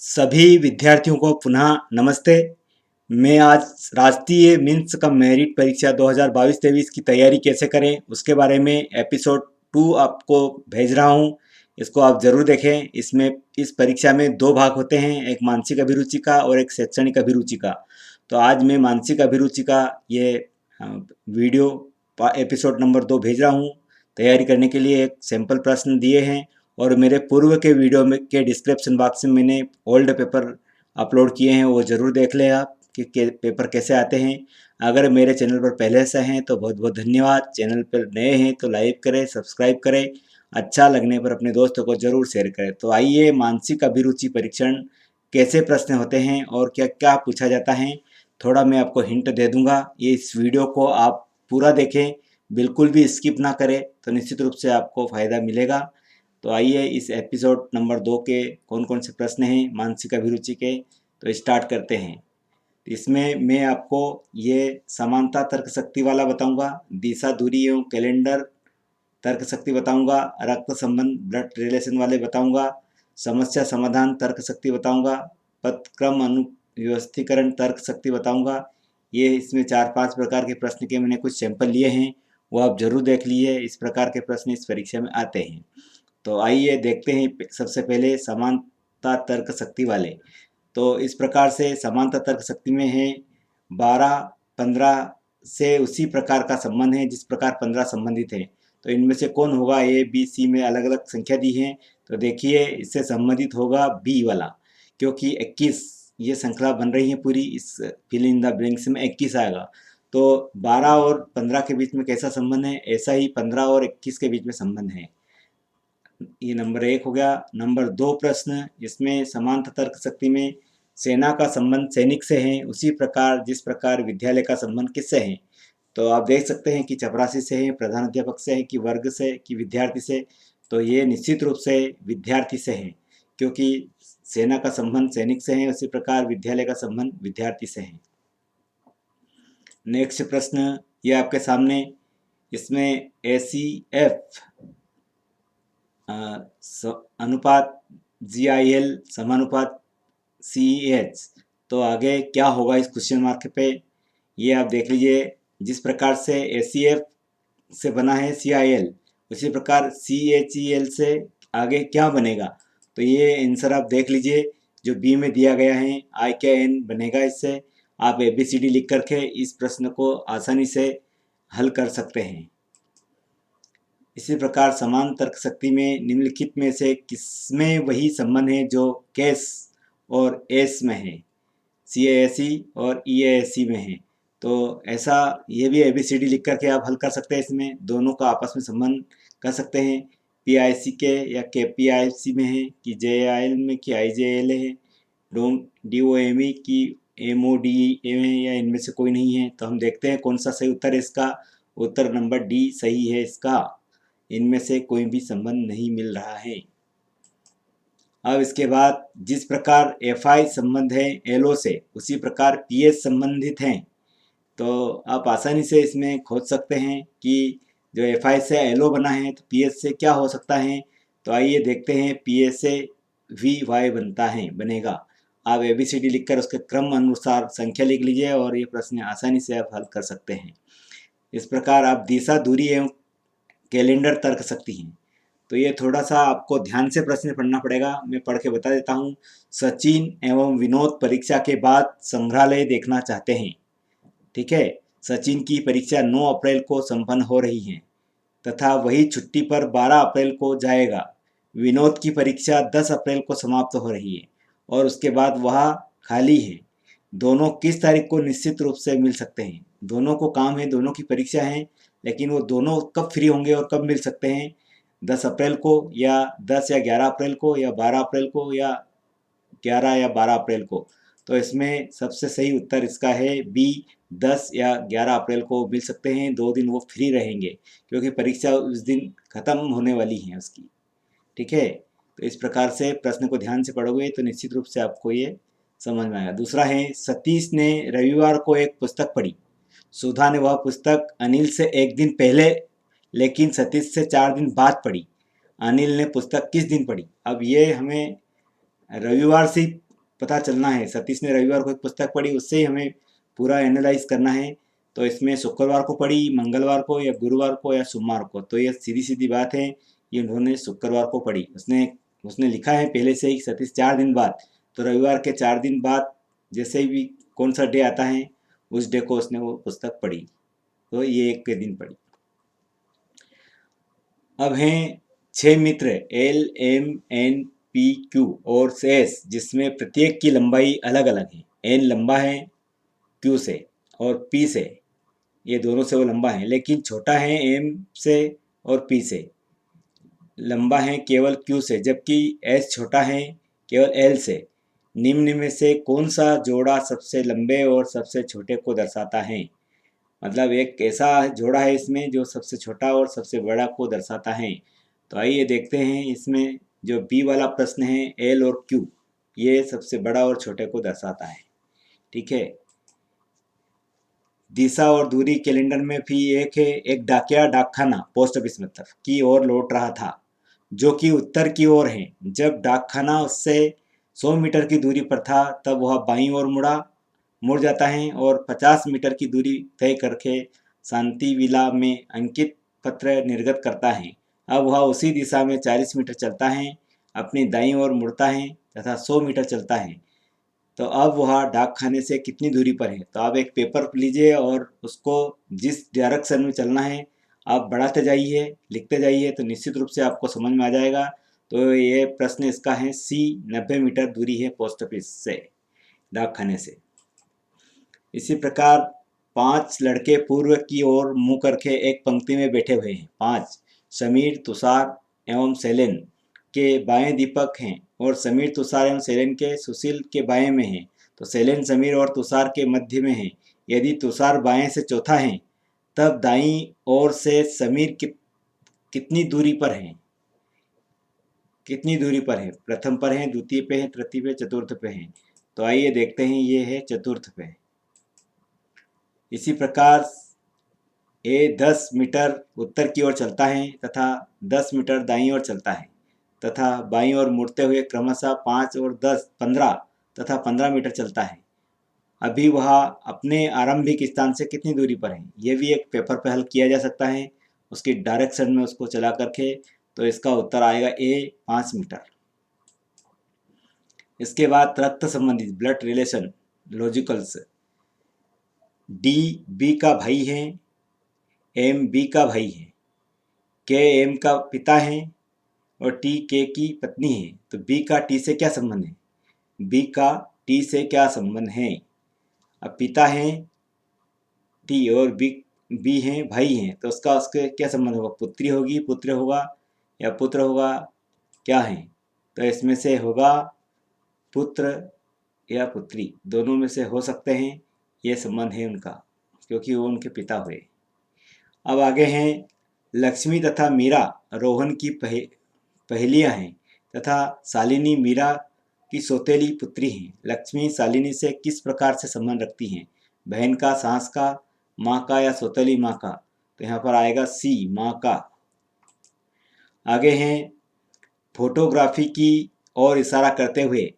सभी विद्यार्थियों को पुनः नमस्ते। मैं आज राष्ट्रीय मीन्स कम मेरिट परीक्षा 2022-23 की तैयारी कैसे करें उसके बारे में एपिसोड 2 आपको भेज रहा हूं। इसको आप ज़रूर देखें। इसमें इस परीक्षा में दो भाग होते हैं, एक मानसिक अभिरुचि का और एक शैक्षणिक अभिरुचि का। तो आज मैं मानसिक अभिरुचि का ये वीडियो एपिसोड नंबर 2 भेज रहा हूँ। तैयारी करने के लिए एक सैम्पल प्रश्न दिए हैं और मेरे पूर्व के वीडियो में के डिस्क्रिप्शन बॉक्स में मैंने ओल्ड पेपर अपलोड किए हैं, वो ज़रूर देख लें आप कि पेपर कैसे आते हैं। अगर मेरे चैनल पर पहले से हैं तो बहुत बहुत धन्यवाद। चैनल पर नए हैं तो लाइक करें, सब्सक्राइब करें, अच्छा लगने पर अपने दोस्तों को ज़रूर शेयर करें। तो आइए, मानसिक अभिरुचि परीक्षण कैसे प्रश्न होते हैं और क्या क्या पूछा जाता है, थोड़ा मैं आपको हिंट दे दूंगा। ये इस वीडियो को आप पूरा देखें, बिल्कुल भी स्किप ना करें, तो निश्चित रूप से आपको फ़ायदा मिलेगा। तो आइए, इस एपिसोड नंबर 2 के कौन कौन से प्रश्न हैं मानसिक अभिरुचि के, तो स्टार्ट करते हैं। इसमें मैं आपको ये समानता तर्क शक्ति वाला बताऊंगा, दिशा दूरी एवं कैलेंडर तर्क शक्ति बताऊंगा, रक्त संबंध ब्लड रिलेशन वाले बताऊंगा, समस्या समाधान तर्क शक्ति बताऊंगा, पदक्रम अनुव्यवस्थीकरण तर्क शक्ति बताऊंगा। ये इसमें 4-5 प्रकार के प्रश्न के मैंने कुछ सैंपल लिए हैं, वो आप जरूर देख लीजिए। इस प्रकार के प्रश्न इस परीक्षा में आते हैं। तो आइए देखते हैं सबसे पहले समानता तर्क शक्ति वाले। तो इस प्रकार से समानता तर्क शक्ति में है 12-15 से उसी प्रकार का संबंध है जिस प्रकार 15 संबंधित हैं। तो इनमें से कौन होगा? ए बी सी में अलग अलग संख्या दी है, तो देखिए इससे संबंधित होगा बी वाला, क्योंकि 21 ये श्रृंखला बन रही है पूरी। इस फिल इन द ब्लैंक्स में 21 आएगा। तो 12 और 15 के बीच में कैसा संबंध है, ऐसा ही 15 और 21 के बीच में संबंध है। ये नंबर 1 हो गया। नंबर 2 प्रश्न, इसमें समानता तर्क शक्ति में सेना का संबंध सैनिक से है, उसी प्रकार जिस प्रकार विद्यालय का संबंध किससे है। तो आप देख सकते हैं कि चपरासी से है, प्रधान अध्यापक से है, कि वर्ग से, कि विद्यार्थी से। तो ये निश्चित रूप से विद्यार्थी से है, क्योंकि सेना का संबंध सैनिक से है, उसी प्रकार विद्यालय का संबंध विद्यार्थी से है। नेक्स्ट प्रश्न ये आपके सामने, इसमें ACF अनुपात GIL समानुपात CH, तो आगे क्या होगा इस क्वेश्चन मार्क पे, ये आप देख लीजिए। जिस प्रकार से ACF से बना है CIL, उसी प्रकार CHEL से आगे क्या बनेगा, तो ये आंसर आप देख लीजिए जो बी में दिया गया है, IKN बनेगा। इससे आप ABCD लिख करके इस प्रश्न को आसानी से हल कर सकते हैं। इसी प्रकार समान तर्क शक्ति में निम्नलिखित में से किसमें वही संबंध है जो केस और एस में है, CASE और EASE में है। तो ऐसा ये भी ABCD लिख करके आप हल कर सकते हैं। इसमें दोनों का आपस में संबंध कर सकते हैं। PIC के या KPIC में है, कि JIL में, कि IJL है, DOME की MODE में, या इनमें से कोई नहीं है। तो हम देखते हैं कौन सा सही उत्तर है। इसका उत्तर नंबर डी सही है। इसका इनमें से कोई भी संबंध नहीं मिल रहा है। अब इसके बाद जिस प्रकार FI संबंध है LO से, उसी प्रकार PS संबंधित हैं। तो आप आसानी से इसमें खोज सकते हैं कि जो FI से LO बना है तो PS से क्या हो सकता है। तो आइए देखते हैं, PS से VY बनता है, बनेगा। आप ABCD लिखकर उसके क्रम अनुसार संख्या लिख लीजिए और ये प्रश्न आसानी से आप हल कर सकते हैं। इस प्रकार आप दिशा दूरी एवं कैलेंडर तर्क सकती हैं। तो ये थोड़ा सा आपको ध्यान से प्रश्न पढ़ना पड़ेगा, मैं पढ़ के बता देता हूँ। सचिन एवं विनोद परीक्षा के बाद संग्रहालय देखना चाहते हैं। ठीक है, सचिन की परीक्षा 9 अप्रैल को संपन्न हो रही है तथा वही छुट्टी पर 12 अप्रैल को जाएगा। विनोद की परीक्षा 10 अप्रैल को समाप्त हो रही है और उसके बाद वह खाली है। दोनों किस तारीख को निश्चित रूप से मिल सकते हैं? दोनों को काम है, दोनों की परीक्षा है, लेकिन वो दोनों कब फ्री होंगे और कब मिल सकते हैं? 10 अप्रैल को, या 10 या 11 अप्रैल को, या 12 अप्रैल को, या 11 या 12 अप्रैल को। तो इसमें सबसे सही उत्तर इसका है बी, 10 या 11 अप्रैल को मिल सकते हैं। 2 दिन वो फ्री रहेंगे, क्योंकि परीक्षा उस दिन खत्म होने वाली है उसकी। ठीक है, तो इस प्रकार से प्रश्न को ध्यान से पढ़ोगे तो निश्चित रूप से आपको ये समझ में आएगा। दूसरा है, सतीश ने रविवार को एक पुस्तक पढ़ी। सुधा ने वह पुस्तक अनिल से 1 दिन पहले लेकिन सतीश से 4 दिन बाद पढ़ी। अनिल ने पुस्तक किस दिन पढ़ी? अब ये हमें रविवार से पता चलना है। सतीश ने रविवार को एक पुस्तक पढ़ी, उससे ही हमें पूरा एनालाइज करना है। तो इसमें शुक्रवार को पढ़ी, मंगलवार को या गुरुवार को या सोमवार को, तो ये सीधी सीधी बात है, ये उन्होंने शुक्रवार को पढ़ी। उसने लिखा है पहले से ही सतीश 4 दिन बाद, तो रविवार के 4 दिन बाद जैसे भी कौन सा डे आता है उस डे को उसने वो पुस्तक पढ़ी, तो ये एक के दिन पढ़ी। अब हैं 6 मित्र L, M, N, P, Q और एस, जिसमें प्रत्येक की लंबाई अलग अलग है। एन लंबा है क्यू से और पी से, ये दोनों से वो लंबा है, लेकिन छोटा है एम से और पी से। लंबा है केवल क्यू से, जबकि एस छोटा है केवल एल से। निम्न में से कौन सा जोड़ा सबसे लंबे और सबसे छोटे को दर्शाता है? मतलब एक ऐसा जोड़ा है इसमें जो सबसे छोटा और सबसे बड़ा को दर्शाता है। तो आइए देखते हैं, इसमें जो बी वाला प्रश्न है एल और क्यू, ये सबसे बड़ा और छोटे को दर्शाता है। ठीक है। दिशा और दूरी कैलेंडर में भी एक है। एक डाकिया डाकखाना, पोस्ट ऑफिस मतलब, की ओर लौट रहा था, जो कि उत्तर की ओर है। जब डाकखाना उससे 100 मीटर की दूरी पर था, तब वह बाईं ओर मुड़ जाता है और 50 मीटर की दूरी तय करके शांति विला में अंकित पत्र निर्गत करता है। अब वह उसी दिशा में 40 मीटर चलता है, अपनी दाईं ओर मुड़ता है तथा 100 मीटर चलता है। तो अब वह डाक खाने से कितनी दूरी पर है? तो आप एक पेपर लीजिए और उसको जिस डायरेक्शन में चलना है आप बढ़ाते जाइए, लिखते जाइए, तो निश्चित रूप से आपको समझ में आ जाएगा। तो ये प्रश्न इसका है सी। 90 मीटर दूरी है पोस्ट ऑफिस से, डाक खाने से। इसी प्रकार 5 लड़के पूर्व की ओर मुंह करके एक पंक्ति में बैठे हुए हैं। 5 समीर, तुषार एवं शैलेन के बाएं दीपक हैं और समीर, तुषार एवं शैलेन के सुशील के बाएं में हैं। तो शैलेन समीर और तुषार के मध्य में है। यदि तुषार बाएं से चौथा है, तब दाईं ओर से समीर कितनी दूरी पर है? कितनी दूरी पर है? प्रथम पर है, द्वितीय पे है, तृतीय पे, चतुर्थ पे है। तो आइए देखते हैं, ये है चतुर्थ पे। इसी प्रकार ए 10 मीटर उत्तर की ओर चलता है तथा 10 मीटर दाईं ओर चलता है तथा बाईं ओर मुड़ते हुए क्रमशः 5 और 10, 15 तथा 15 मीटर चलता है। अभी वह अपने आरंभिक स्थान से कितनी दूरी पर है? ये भी एक पेपर पे हल किया जा सकता है, उसकी डायरेक्शन में उसको चला करके। तो इसका उत्तर आएगा ए 5 मीटर। इसके बाद रक्त संबंधित blood relation logicals. D B का भाई है, एम बी का भाई है, के एम का पिता है और टी के की पत्नी है। तो बी का टी से क्या संबंध है? बी का टी से क्या संबंध है? अब पिता है टी और बी हैं भाई हैं, तो उसके क्या संबंध होगा? पुत्री होगी, पुत्र होगा या पुत्र होगा, क्या है? तो इसमें से होगा पुत्र या पुत्री, दोनों में से हो सकते हैं। ये संबंध है उनका, क्योंकि वो उनके पिता हुए। अब आगे हैं लक्ष्मी तथा मीरा रोहन की पहेलियां हैं तथा शालिनी मीरा की सौतेली पुत्री हैं। लक्ष्मी शालिनी से किस प्रकार से संबंध रखती हैं? बहन का, सास का, माँ का या सौतेली माँ का? तो यहाँ पर आएगा सी, माँ का। आगे हैं फोटोग्राफी की ओर इशारा करते हुए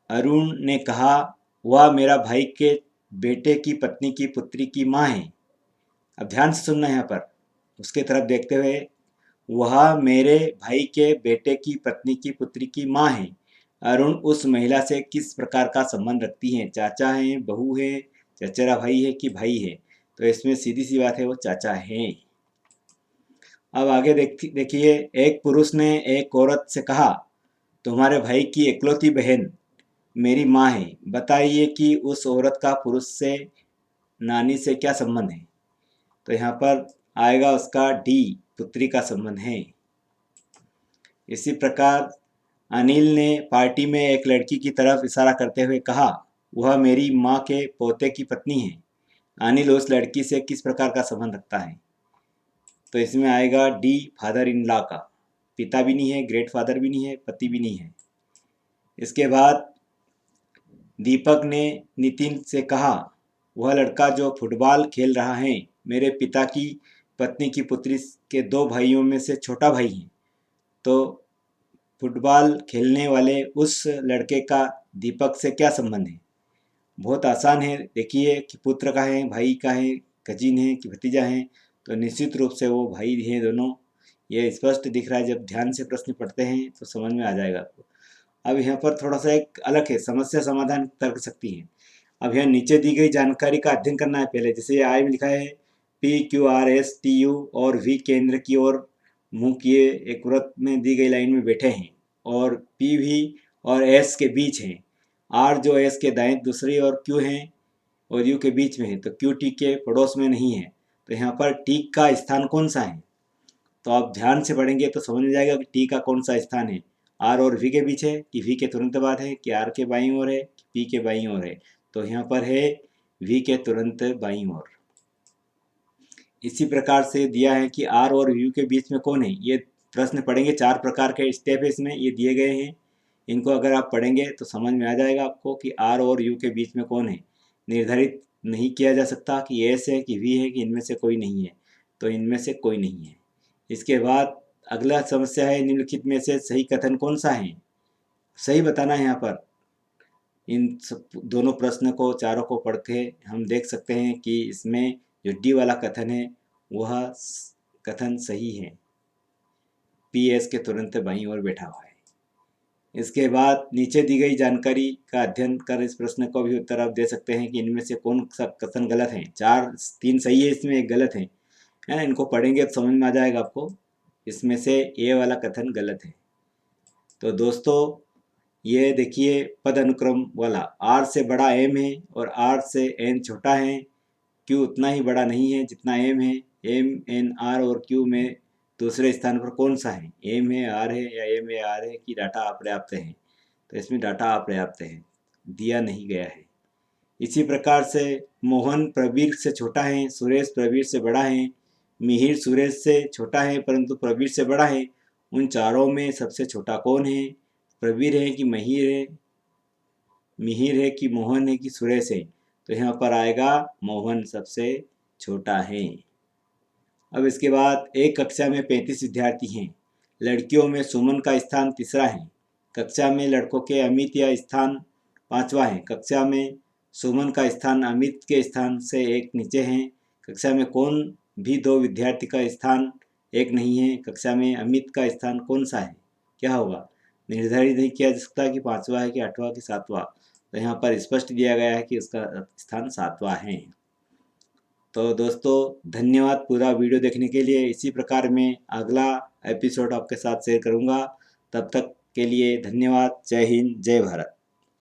अरुण ने कहा, वह मेरा भाई के बेटे की पत्नी की पुत्री की माँ है। अब ध्यान से सुनना यहाँ पर, उसके तरफ देखते हुए, वह मेरे भाई के बेटे की पत्नी की पुत्री की माँ है। अरुण उस महिला से किस प्रकार का संबंध रखती हैं? चाचा है, बहू है, चचेरा भाई है कि भाई है? तो इसमें सीधी सी बात है, वो चाचा है। अब आगे देखिए, एक पुरुष ने एक औरत से कहा, तुम्हारे भाई की इकलौती बहन मेरी माँ है, बताइए कि उस औरत का पुरुष से, नानी से क्या संबंध है? तो यहाँ पर आएगा उसका डी, पुत्री का संबंध है। इसी प्रकार अनिल ने पार्टी में एक लड़की की तरफ इशारा करते हुए कहा, वह मेरी माँ के पोते की पत्नी है। अनिल उस लड़की से किस प्रकार का संबंध रखता है? तो इसमें आएगा डी, फादर इन लॉ का। पिता भी नहीं है, ग्रेट फादर भी नहीं है, पति भी नहीं है। इसके बाद दीपक ने नितिन से कहा, वह लड़का जो फुटबॉल खेल रहा है मेरे पिता की पत्नी की पुत्री के 2 भाइयों में से छोटा भाई है। तो फुटबॉल खेलने वाले उस लड़के का दीपक से क्या संबंध है? बहुत आसान है, देखिए कि पुत्र का है, भाई का है, कजिन है कि भतीजा है, तो निश्चित रूप से वो भाई हैं दोनों। ये स्पष्ट दिख रहा है, जब ध्यान से प्रश्न पढ़ते हैं तो समझ में आ जाएगा आपको। अब यहाँ पर थोड़ा सा एक अलग है, समस्या समाधान तर्क शक्ति है। अब यहाँ नीचे दी गई जानकारी का अध्ययन करना है पहले। जैसे आई में लिखा है P Q R S T U और वी केंद्र की ओर मुंह किए एक वृत्त में दी गई लाइन में बैठे हैं और पी भी और एस के बीच हैं। आर जो एस के दाएं दूसरी और क्यू हैं और यू के बीच में है, तो क्यू टी के पड़ोस में नहीं है। तो यहाँ पर टी का स्थान कौन सा है? तो आप ध्यान से पढ़ेंगे तो समझ में जाएगा कि टी का कौन सा स्थान है। आर और वी के बीच है कि वी के तुरंत बाद है कि आर के बाईं ओर है कि पी के बाईं ओर है? तो यहाँ पर है वी के तुरंत बाईं ओर। इसी प्रकार से दिया है कि आर और यू के बीच में कौन है। ये प्रश्न पढ़ेंगे, 4 प्रकार के स्टेप है इसमें, ये दिए गए हैं। इनको अगर आप पढ़ेंगे तो समझ में आ जाएगा आपको कि आर और यू के बीच में कौन है। निर्धारित नहीं किया जा सकता कि एस है कि वी है कि इनमें से कोई नहीं है, तो इनमें से कोई नहीं है। इसके बाद अगला समस्या है निम्नलिखित में से सही कथन कौन सा है? सही बताना है यहाँ पर। इन सब दोनों प्रश्न को, चारों को पढ़ के हम देख सकते हैं कि इसमें जो डी वाला कथन है वह कथन सही है। पी एस के तुरंत बाईं ओर बैठा हुआ है। इसके बाद नीचे दी गई जानकारी का अध्ययन कर इस प्रश्न को भी उत्तर आप दे सकते हैं कि इनमें से कौन सा कथन गलत है। 3 सही है, इसमें एक गलत है ना। इनको पढ़ेंगे तो समझ में आ जाएगा आपको। इसमें से ए वाला कथन गलत है। तो दोस्तों ये देखिए पद अनुक्रम वाला, आर से बड़ा एम है और आर से एन छोटा है। क्यू उतना ही बड़ा नहीं है जितना एम है। एम एन आर और क्यू में दूसरे स्थान पर कौन सा है? एम है, आर है, या एम है, आर है कि डाटा अपर्याप्त है? तो इसमें डाटा अपर्याप्त है, दिया नहीं गया है। इसी प्रकार से मोहन प्रवीर से छोटा है, सुरेश प्रवीर से बड़ा है, मिहिर सुरेश से छोटा है परंतु प्रवीर से बड़ा है। उन चारों में सबसे छोटा कौन है? प्रवीर है कि महिर है, मिहिर है कि मोहन है कि सुरेश है? तो यहाँ पर आएगा मोहन सबसे छोटा है। अब इसके बाद एक कक्षा में 35 विद्यार्थी हैं। लड़कियों में सुमन का स्थान तीसरा है। कक्षा में लड़कों के अमित या स्थान 5वां है। कक्षा में सुमन का स्थान अमित के स्थान से एक नीचे है। कक्षा में कौन भी 2 विद्यार्थी का स्थान एक नहीं है। कक्षा में अमित का स्थान कौन सा है? क्या होगा? निर्धारित नहीं किया जा सकता कि 5वां है कि 8वां कि 7वां। तो यहाँ पर स्पष्ट दिया गया है कि उसका स्थान 7वां है। तो दोस्तों धन्यवाद पूरा वीडियो देखने के लिए। इसी प्रकार मैं अगला एपिसोड आपके साथ शेयर करूँगा। तब तक के लिए धन्यवाद। जय हिंद, जय भारत।